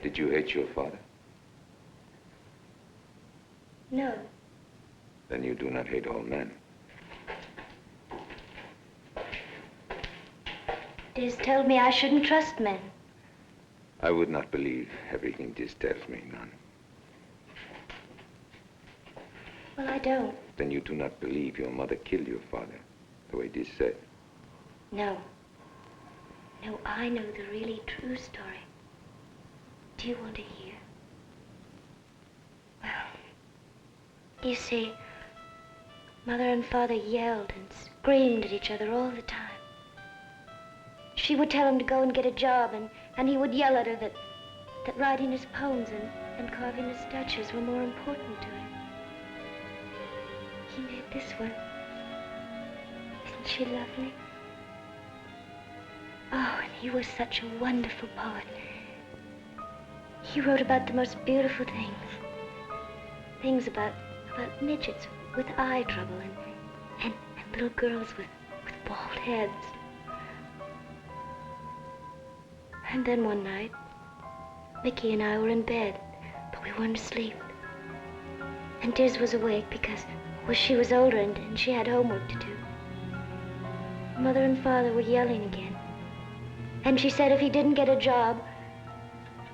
Did you hate your father? No. Then you do not hate all men. Diz told me I shouldn't trust men. I would not believe everything Diz tells me, none. Well, I don't. Then you do not believe your mother killed your father, the way Diz said. No. No, I know the really true story. Do you want to hear? Well, you see, Mother and Father yelled and screamed at each other all the time. She would tell him to go and get a job, and he would yell at her that writing his poems and carving his statues were more important to him. He made this one. Isn't she lovely? Oh, and he was such a wonderful poet. He wrote about the most beautiful things. Things about midgets with eye trouble and little girls with bald heads. And then one night, Mickey and I were in bed, but we weren't asleep. And Diz was awake because, well, she was older and she had homework to do. Mother and Father were yelling again. And she said if he didn't get a job,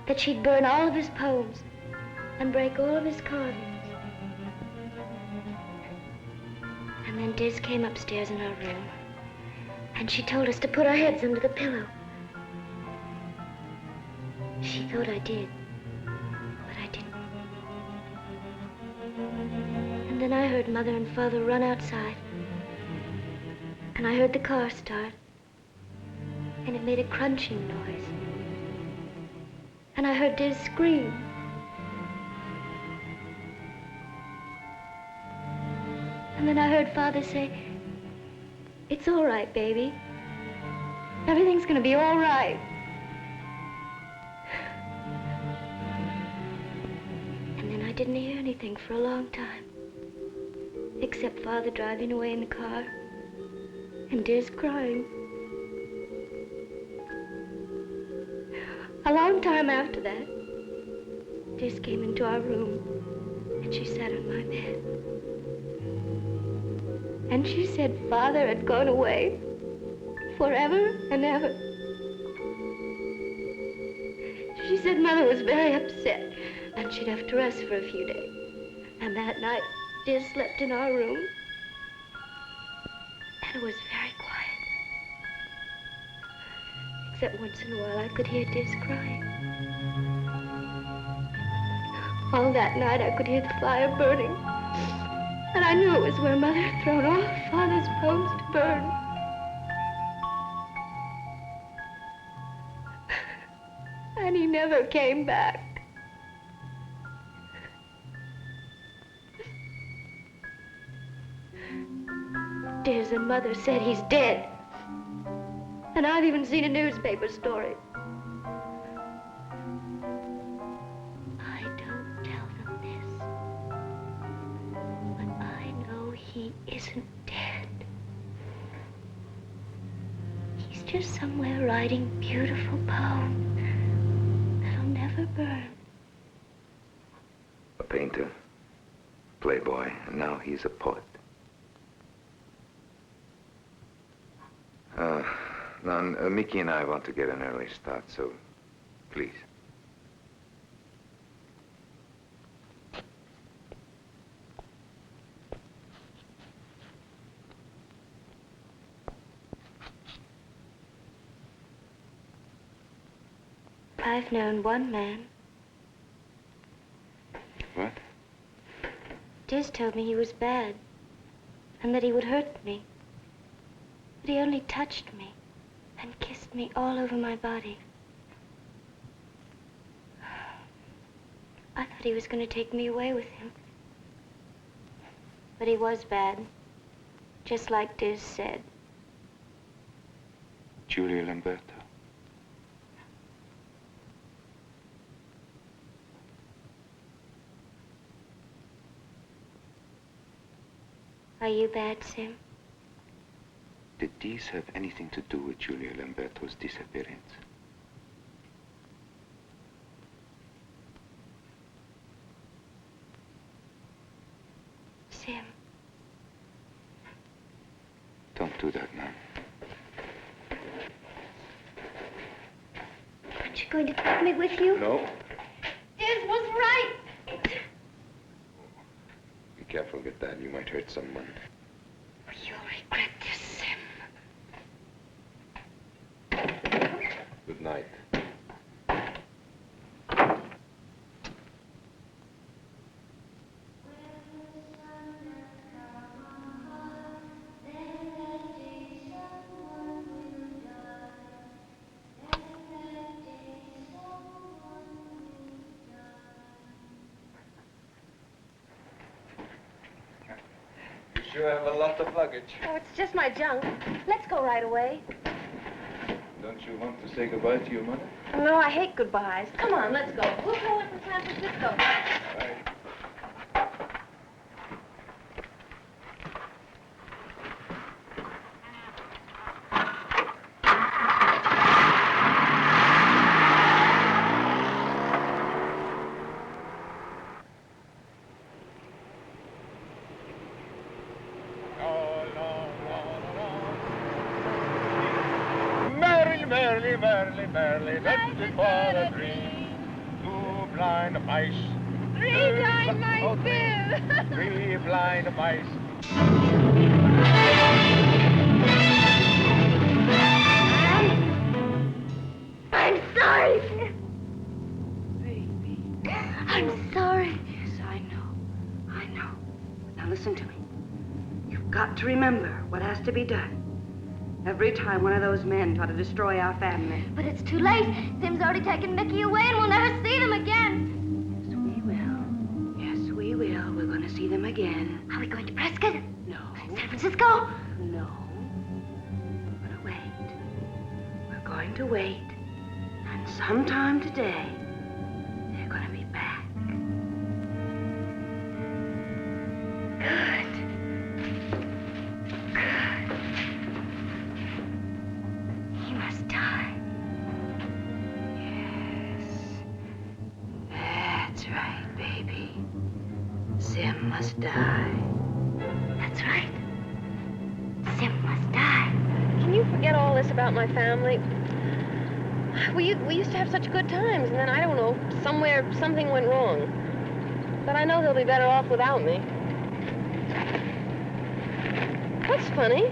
that she'd burn all of his poems and break all of his carvings. And then Diz came upstairs in our room, and she told us to put our heads under the pillow. She thought I did, but I didn't. And then I heard Mother and Father run outside, and I heard the car start, and it made a crunching noise. And I heard Diz scream. And then I heard Father say, "It's all right, baby. Everything's gonna be all right." And then I didn't hear anything for a long time, except Father driving away in the car and Diz crying. A long time after that, Diz came into our room, and she sat on my bed. And she said Father had gone away forever and ever. She said Mother was very upset, and she'd have to rest for a few days. And that night, Diz slept in our room, and it was very quiet. Except once in a while I could hear Diz crying. All that night I could hear the fire burning. And I knew it was where Mother had thrown all of Father's poems to burn. And he never came back. Diz and Mother said he's dead. And I've even seen a newspaper story. I don't tell them this, but I know he isn't dead. He's just somewhere writing beautiful poems that'll never burn. A painter, playboy, and now he's a poet. Now, Mickey and I want to get an early start, so please. I've known one man. What? Diz told me he was bad, and that he would hurt me. But he only touched me and kissed me all over my body. I thought he was going to take me away with him. But he was bad, just like Diz said. Julia Lamberto. Are you bad, Sim? Did these have anything to do with Julia Lamberto's disappearance? Sim. Don't do that now. Aren't you going to take me with you? No. Diz was right. Be careful with that. You might hurt someone. You'll regret this, Sim. Good night. You have a lot of luggage. Oh, it's just my junk. Let's go right away. Don't you want to say goodbye to your mother? No, I hate goodbyes. Come on, let's go. We'll go in from San Francisco. Right. Merrily, merrily, merrily, let's be for a dream. Two blind mice. Three blind mice, Bill. Three blind mice. I'm sorry. Baby. I'm sorry. Yes, I know. I know. Now listen to me. You've got to remember what has to be done. Every time one of those men try to destroy our family. But it's too late. Sim's already taken Mickey away and we'll never see them again. Yes, we will. Yes, we will. We're going to see them again. Are we going to Prescott? No. San Francisco? No. We're going to wait. We're going to wait. And sometime today, they're going to be back. Good. He must die. Yes. That's right, baby. Sim must die. That's right. Sim must die. Can you forget all this about my family? We used to have such good times, and then, I don't know, somewhere something went wrong. But I know they'll be better off without me. What's funny?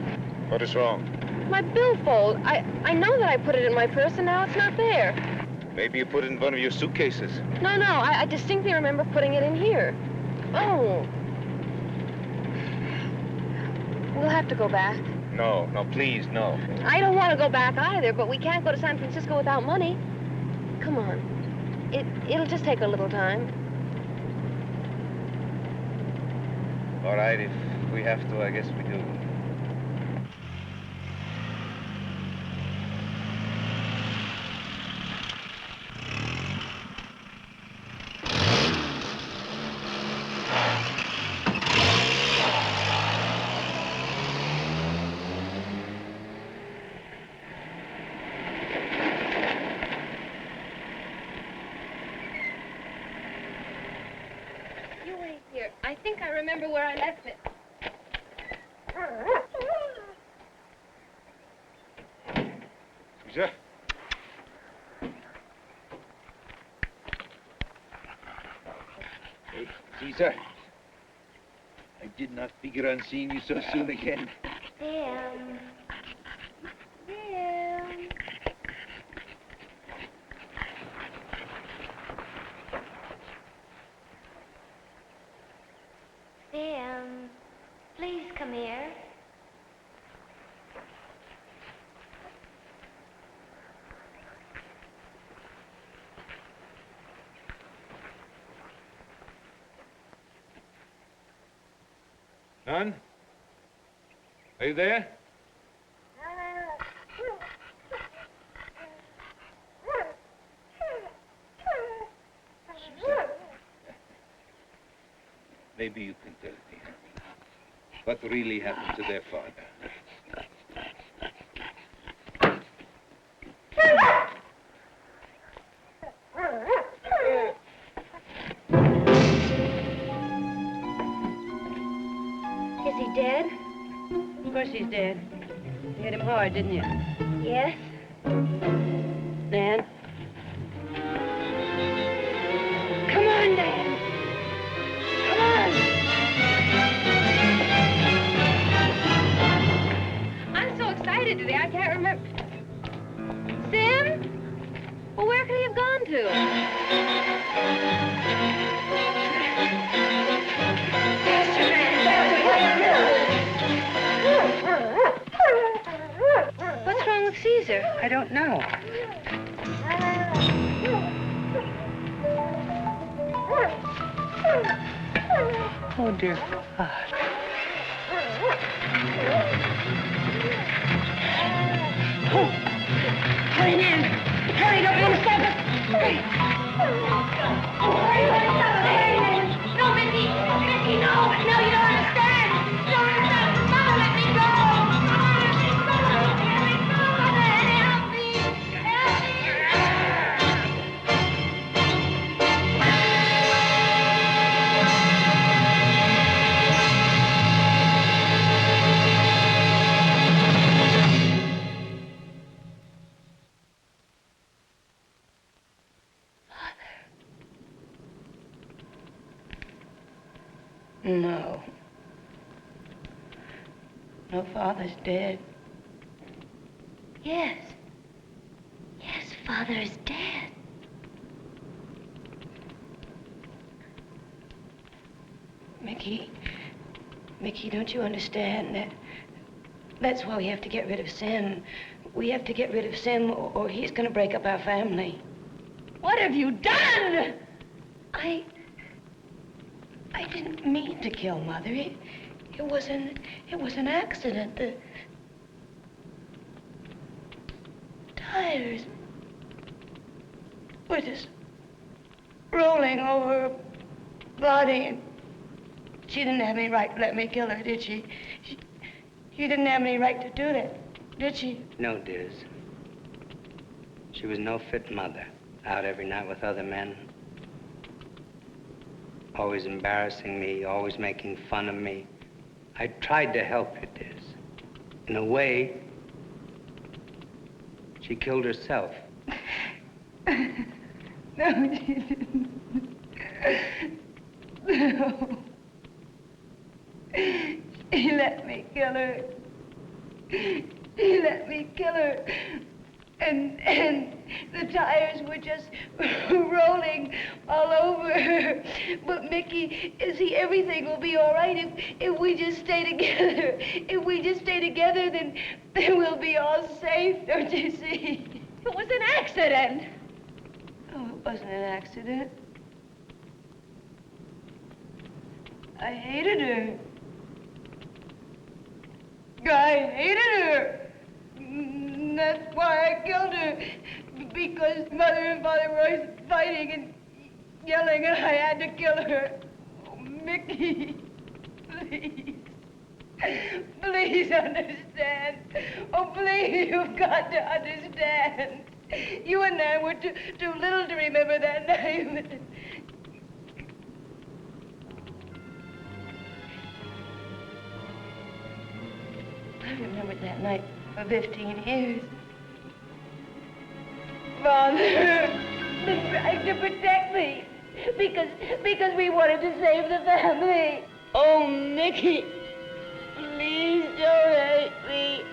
What is wrong? My billfold. I know that I put it in my purse, and now it's not there. Maybe you put it in one of your suitcases. No, I distinctly remember putting it in here. Oh. We'll have to go back. No, please, no. I don't want to go back either, but we can't go to San Francisco without money. Come on. It'll just take a little time. All right, if we have to, I guess we do. You wait here. I think I remember where I left it. Caesar? Hey, Caesar. I did not figure on seeing you so soon again. Sim. Sim, please come here. None? Are you there? Maybe you can tell me what really happened to their father. Of course he's dead. You hit him hard, didn't you? Yes? Nan? Come on, Nan! Come on! I'm so excited today, I can't remember. Sim? Well, where could he have gone to? What's wrong with Caesar? I don't know. Oh, dear God. Hurry, Nan! Hurry, don't be a second! No, Mickey! Mickey, no! No, you don't understand! You don't understand! Mama, let me go! Mama, let me go! Let me go! Help me! Help me! No. No, Father's dead. Yes. Yes, Father is dead. Mickey, don't you understand that that's why we have to get rid of Sim? We have to get rid of Sim or he's gonna break up our family. What have you done? I didn't mean to kill Mother. It was an accident. The tires were just rolling over her body, and she didn't have any right to let me kill her, did she? She didn't have any right to do that, did she? No, dears. She was no fit mother. Out every night with other men. Always embarrassing me, always making fun of me. I tried to help her, dears. In a way, she killed herself. No, she didn't. No. She let me kill her. She let me kill her. And the tires were just rolling all over her. But Mickey, see, everything will be all right if we just stay together. If we just stay together, then we'll be all safe, don't you see? It was an accident. Oh, it wasn't an accident. I hated her. I hated her. That's why I killed her. Because Mother and Father were always fighting and yelling, and I had to kill her. Oh, Mickey, please. Please understand. Oh, please, you've got to understand. You and I were too little to remember that night. I remembered that night for 15 years. Father been trying to protect me because we wanted to save the family. Oh, Mickey, please don't hate me.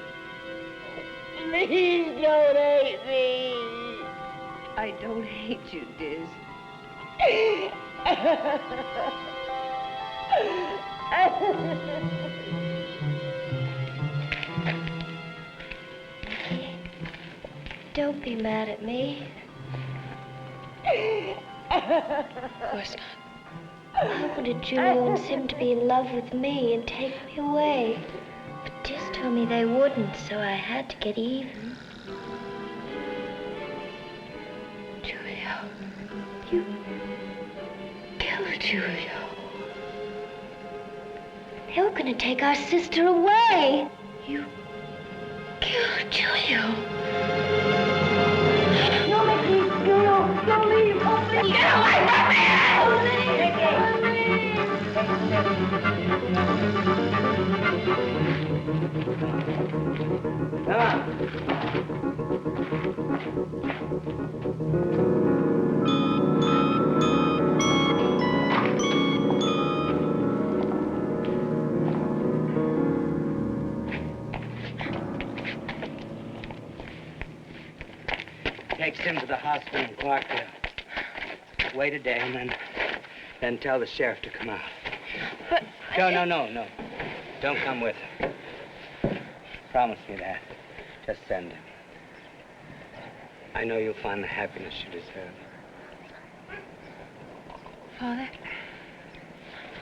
Please don't hate me. I don't hate you, Diz. Don't be mad at me. Of course not. I wanted Julio and Sim to be in love with me and take me away. But Diz told me they wouldn't, so I had to get even. Julio. You killed Julio. They were going to take our sister away. You killed Julio. No, Mickey! No, don't leave! Don't leave! Get away from me! Don't leave! takes him to the hospital in Clarkdale. Wait a day and then tell the sheriff to come out. But... No. Don't come with him. Promise me that. Just send him. I know you'll find the happiness you deserve. Father,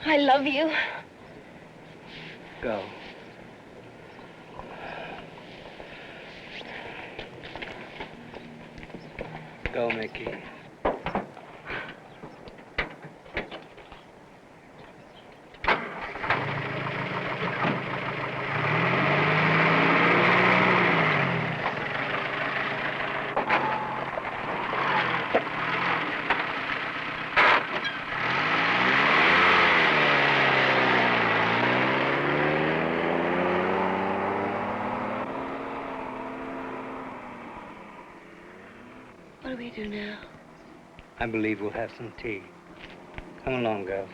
I love you. Go. Go, Mickey. What do we do now? I believe we'll have some tea. Come along, girl.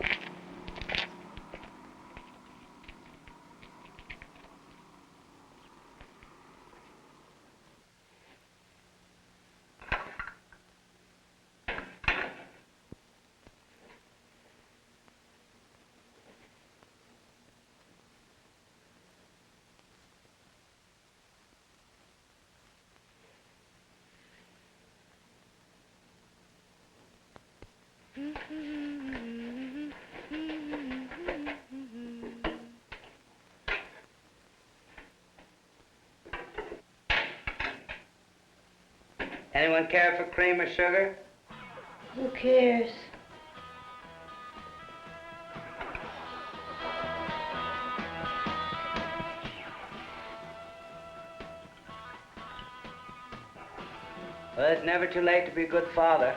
Anyone care for cream or sugar? Who cares? Well, it's never too late to be a good father.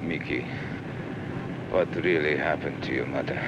Mickey, what really happened to your mother?